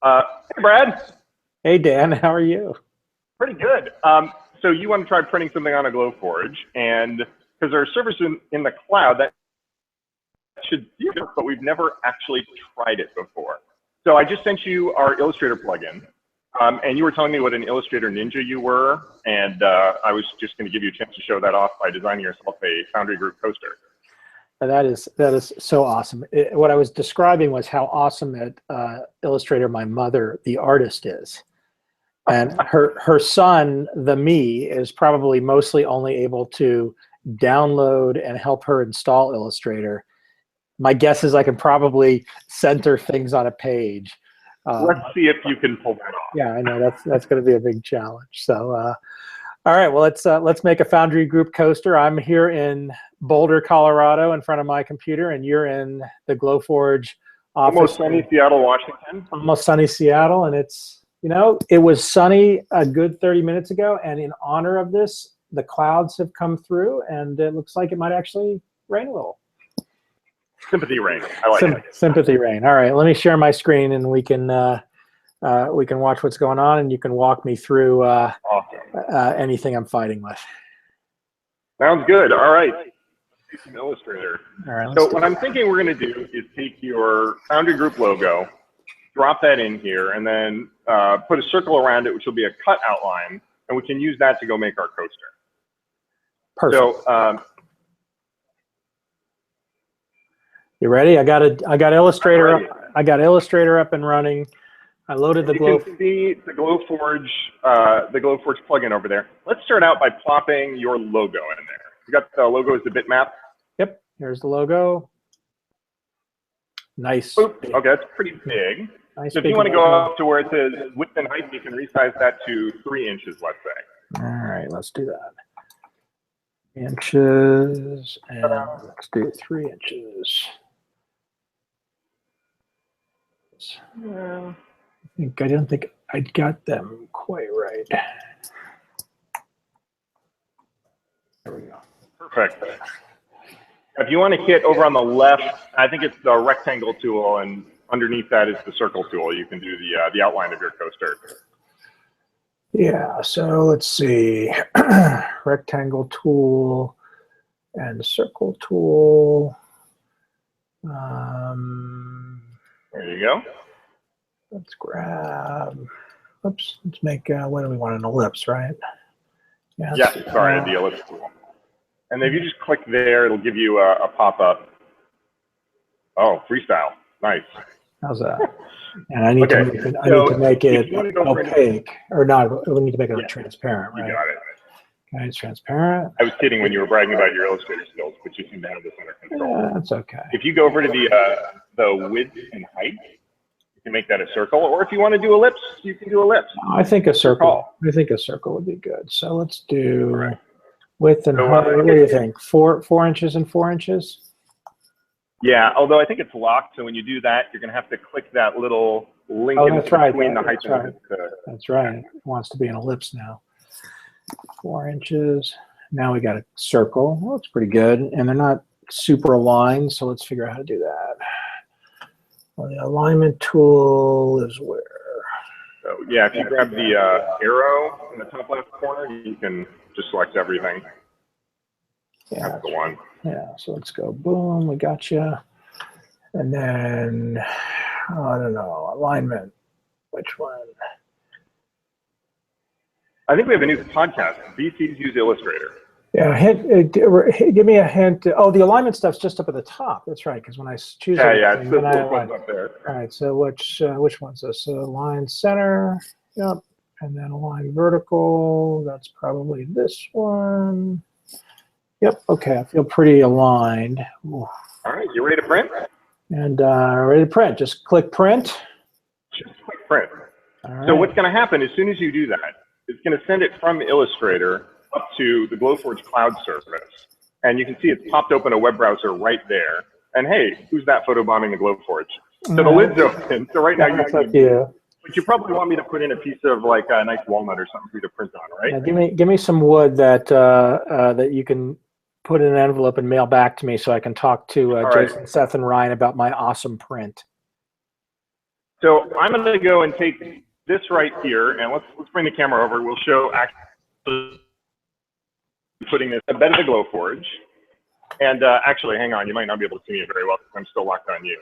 Hey, Brad. Hey Dan, how are you? Pretty good. So you want to try printing something on a Glowforge, and because there are servers in the cloud that should do it, but we've never actually tried it before. So I just sent you our Illustrator plugin, and you were telling me what an Illustrator ninja you were, and I was just going to give you a chance to show that off by designing yourself a Foundry Group coaster. That is so awesome. What I was describing was how awesome at Illustrator my mother, the artist, is. And her son, the me, is probably mostly only able to download and help her install Illustrator. My guess is I can probably center things on a page. Let's see if you can pull that off. Yeah, I know that's going to be a big challenge. So, all right, well let's make a Foundry Group coaster. I'm here in Boulder, Colorado, in front of my computer, and you're in the Glowforge office. Almost sunny Seattle, Washington. Almost sunny Seattle, and it's, it was sunny a good 30 minutes ago, and in honor of this, the clouds have come through, and it looks like it might actually rain a little. Sympathy rain. I like it. Sympathy rain. All right, let me share my screen, and we can watch what's going on, and you can walk me through awesome. anything I'm fighting with. Sounds good. All right. Illustrator. All right. So what I'm thinking we're going to do is take your Foundry Group logo, drop that in here, and then put a circle around it, which will be a cut outline, and we can use that to go make our coaster. Perfect. So, you ready? I got Illustrator up. I got Illustrator up and running. I loaded the You can see the Glowforge plugin over there. Let's start out by plopping your logo in there. You got the logo as the bitmap? Yep. Here's the logo. Nice. Boop. Okay, that's pretty big. Nice. So if you want to go up to where it says width and height, you can resize that to 3 inches, let's say. All right, let's do that. Inches, and let's do 3 inches. I don't think I got them quite right. There we go. Perfect. If you want to hit over on the left, I think it's the rectangle tool, and underneath that is the circle tool. You can do the outline of your coaster. Yeah, so let's see. Rectangle tool and circle tool. There you go. Let's grab, oops, let's make, what do we want, an ellipse, right? Yeah, sorry, the ellipse tool. And if you just click there, it'll give you a pop-up. Oh, freestyle, nice. How's that? And I need to make it opaque, or not, we need to make it transparent, right? You got it. Okay, it's transparent. I was kidding when you were bragging about your Illustrator skills, but you seem to have this under control. Yeah, that's okay. If you go over to the width and height, you can make that a circle, or if you want to do ellipse, you can do ellipse. I think a circle. I think a circle would be good. So let's do width and height. What do you think? 4 inches and 4 inches? Yeah, although I think it's locked, so when you do that, you're going to have to click that little link between the height and the... That's right. It wants to be an ellipse now. 4 inches. Now we got a circle. Well, that's pretty good. And they're not super aligned, so let's figure out how to do that. Well, the alignment tool is where? So yeah, if you grab the arrow in the top left corner, you can just select everything. Yeah, that's the one. Yeah, so let's go boom, we got you. And then, I don't know, alignment, which one? I think we have a new podcast, VCs Use Illustrator. Yeah, give me a hint. Oh, the alignment stuff's just up at the top. That's right, because when I choose it's the ones up there. All right, so which one's this? So align center, yep, and then align vertical. That's probably this one. Yep. Okay, I feel pretty aligned. Ooh. All right, you ready to print? And ready to print. Just click print. Just click print. All right. So what's going to happen as soon as you do that? It's going to send it from Illustrator up to the Glowforge cloud service. And you can see it's popped open a web browser right there. And hey, who's that photobombing the Glowforge? So the lid's open. So right now but you probably want me to put in a piece of like a nice walnut or something for you to print on, right? Yeah, give me some wood that that you can put in an envelope and mail back to me so I can talk to Jason, Seth, and Ryan about my awesome print. So I'm going to go and take this right here, and let's bring the camera over. We'll show actually putting this in the bed of the Glowforge. And actually, hang on, you might not be able to see me very well because I'm still locked on you.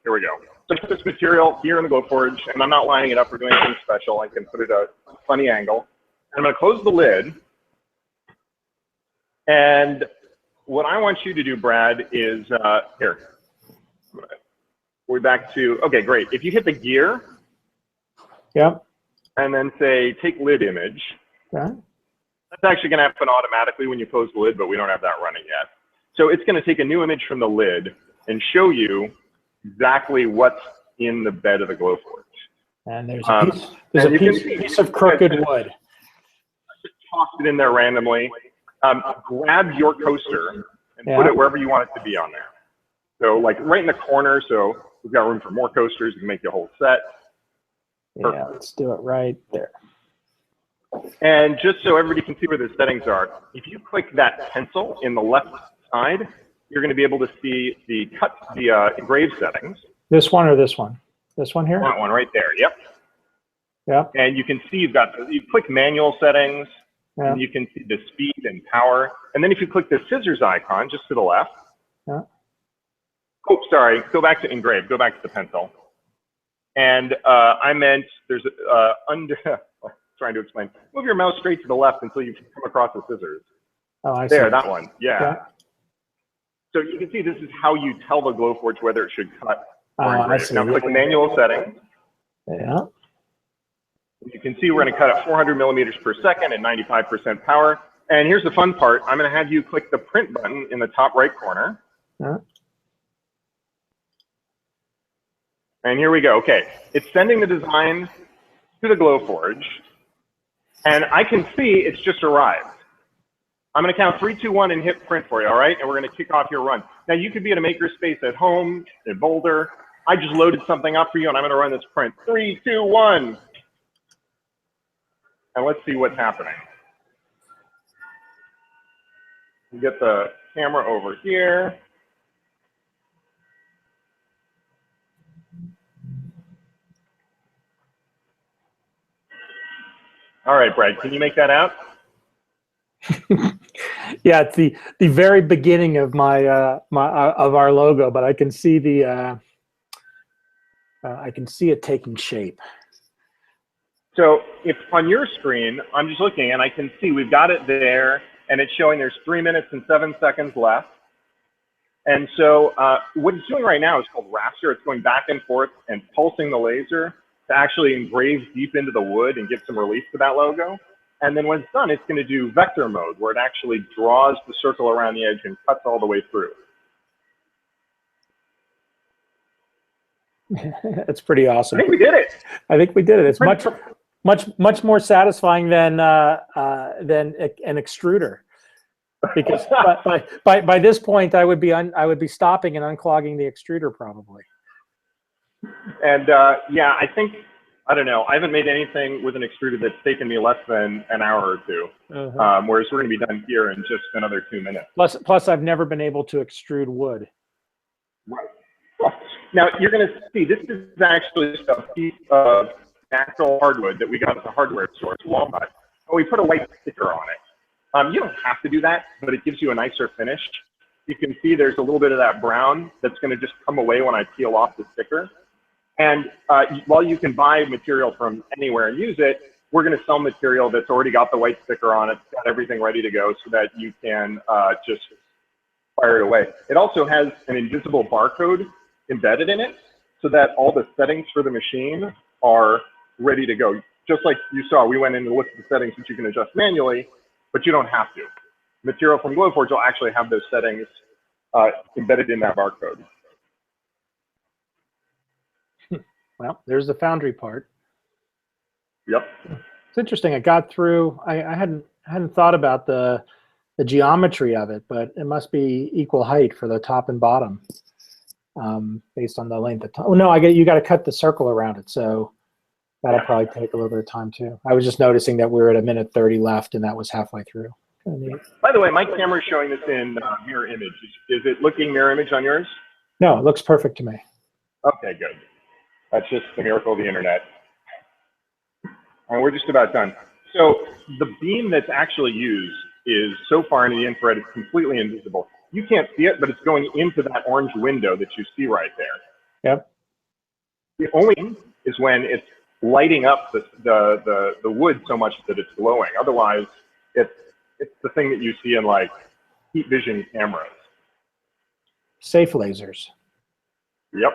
Here we go. So I put this material here in the Glowforge, and I'm not lining it up or doing anything special. I can put it at a funny angle. I'm going to close the lid. And what I want you to do, Brad, is here. We're back to, okay, great. If you hit the gear, Yep. and then say take lid image, Okay. that's actually going to happen automatically when you close the lid, but we don't have that running yet. So it's going to take a new image from the lid and show you exactly what's in the bed of the Glowforge. And there's a piece of crooked wood. Just toss it in there randomly. Grab your coaster and put it wherever you want it to be on there. So like right in the corner, so we've got room for more coasters. You can make your whole set. Perfect. Yeah, let's do it right there. And just so everybody can see where the settings are, if you click that pencil in the left side, you're going to be able to see the engraved settings. This one or this one? This one here? That one right there, yep. Yep. And you can see you click manual settings, and you can see the speed and power. And then if you click the scissors icon just to the left, oh, sorry, go back to engraved, go back to the pencil. And I meant there's trying to explain. Move your mouse straight to the left until you come across the scissors. Oh, I see. There, that one. Yeah. So you can see this is how you tell the Glowforge whether it should cut or engrave. Now click manual settings. Yeah. You can see we're going to cut at 400 millimeters per second and 95% power. And here's the fun part. I'm going to have you click the print button in the top right corner. Yeah. And here we go. Okay. It's sending the design to the Glowforge. And I can see it's just arrived. I'm going to count 3, 2, 1 and hit print for you, all right? And we're going to kick off your run. Now, you could be at a makerspace at home, in Boulder. I just loaded something up for you, and I'm going to run this print. 3, 2, 1. And let's see what's happening. You get the camera over here. All right, Brad, can you make that out? Yeah, it's the very beginning of my of our logo, but I can see the I can see it taking shape. So if on your screen, I'm just looking and I can see we've got it there, and it's showing there's 3 minutes and 7 seconds left. And so what it's doing right now is called raster. It's going back and forth and pulsing the laser to actually engrave deep into the wood and give some relief to that logo. And then when it's done, it's going to do vector mode, where it actually draws the circle around the edge and cuts all the way through. It's pretty awesome. I think we did it. I think we did it. It's much more satisfying than an extruder, because by this point I would be stopping and unclogging the extruder probably. And yeah, I don't know. I haven't made anything with an extruder that's taken me less than an hour or two. Whereas we're going to be done here in just another 2 minutes. Plus, I've never been able to extrude wood. Right. Now you're going to see this is actually just a piece of natural hardwood that we got at the hardware store. It's walnut. And we put a white sticker on it. You don't have to do that, but it gives you a nicer finish. You can see there's a little bit of that brown that's going to just come away when I peel off the sticker. And while you can buy material from anywhere and use it, we're going to sell material that's already got the white sticker on it, got everything ready to go, so that you can just fire it away. It also has an invisible barcode embedded in it, so that all the settings for the machine are ready to go. Just like you saw, we went in and looked at the settings that you can adjust manually, but you don't have to. Material from Glowforge will actually have those settings embedded in that barcode. Well, there's the foundry part. Yep. It's interesting. I got through. I hadn't thought about the geometry of it, but it must be equal height for the top and bottom, based on the length of time. Oh no, you got to cut the circle around it, so that'll probably take a little bit of time too. I was just noticing that we're at 1:30 left, and that was halfway through. By the way, my camera is showing this in mirror image. Is it looking mirror image on yours? No, it looks perfect to me. Okay, good. That's just the miracle of the internet. And we're just about done. So the beam that's actually used is so far into the infrared, it's completely invisible. You can't see it, but it's going into that orange window that you see right there. Yep. The only is when it's lighting up the wood so much that it's glowing. Otherwise, it's the thing that you see in like heat vision cameras. Safe lasers. Yep.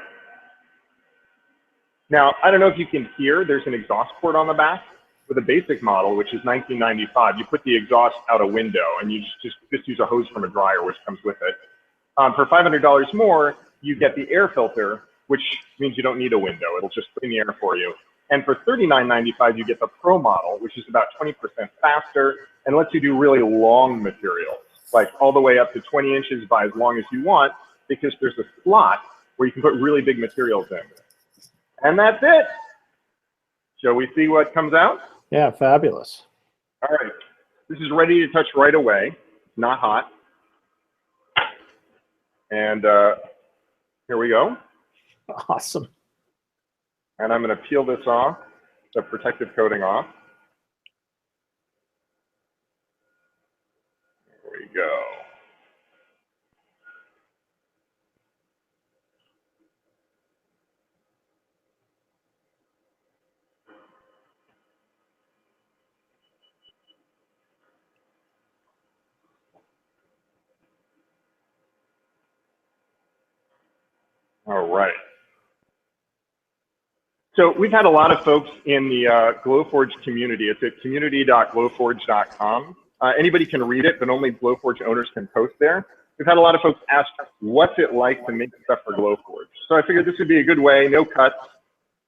Now, I don't know if you can hear, there's an exhaust port on the back. With a basic model, which is $19.95, you put the exhaust out a window and you just use a hose from a dryer, which comes with it. For $500 more, you get the air filter, which means you don't need a window. It'll just clean the air for you. And for $39.95, you get the Pro model, which is about 20% faster and lets you do really long materials, like all the way up to 20 inches by as long as you want, because there's a slot where you can put really big materials in. And that's it. Shall we see what comes out? Yeah, fabulous. All right. This is ready to touch right away. Not hot. And here we go. Awesome. And I'm going to peel this off, the protective coating off. There we go. All right. So we've had a lot of folks in the Glowforge community. It's at community.glowforge.com. Anybody can read it, but only Glowforge owners can post there. We've had a lot of folks ask, what's it like to make stuff for Glowforge? So I figured this would be a good way, no cuts,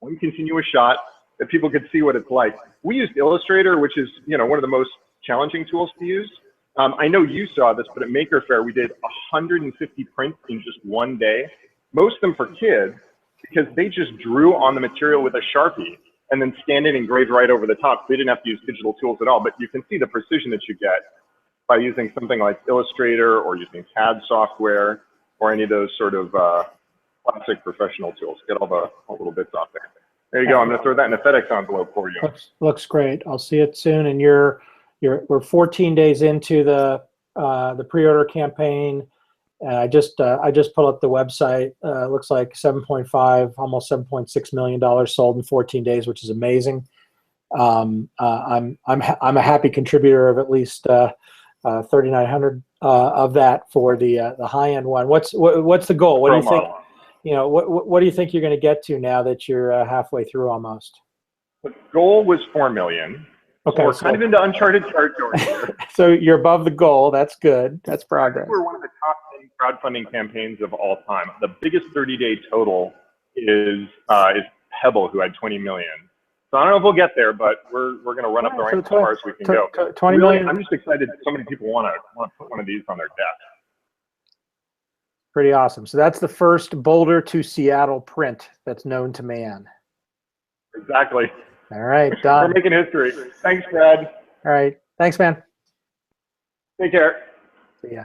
one continuous shot, that people could see what it's like. We used Illustrator, which is one of the most challenging tools to use. I know you saw this, but at Maker Faire, we did 150 prints in just one day. Most of them for kids, because they just drew on the material with a Sharpie and then scanned it and engraved right over the top. They didn't have to use digital tools at all, but you can see the precision that you get by using something like Illustrator or using CAD software or any of those sort of classic professional tools. Get all the little bits off there. There you go. I'm going to throw that in a FedEx envelope for you. Looks great. I'll see it soon. And we're 14 days into the pre-order campaign. And I just pulled up the website. Looks like 7.5, almost $7.6 million sold in 14 days, which is amazing. I'm a happy contributor of at least 3,900 of that for the high-end one. What's the goal? What do you think? What do you think you're going to get to now that you're halfway through almost? The goal was 4 million. Okay, so we're kind of into uncharted territory here. So you're above the goal. That's good. That's progress. We're one of the top 10 crowdfunding campaigns of all time. The biggest 30-day total is Pebble, who had 20 million. So I don't know if we'll get there, but we're going to run up the ranks as far as we can go. 20 million. I'm just excited that so many people want to put one of these on their desk. Pretty awesome. So that's the first Boulder to Seattle print that's known to man. Exactly. All right, done. We're making history. Thanks, Brad. All right. Thanks, man. Take care. See ya.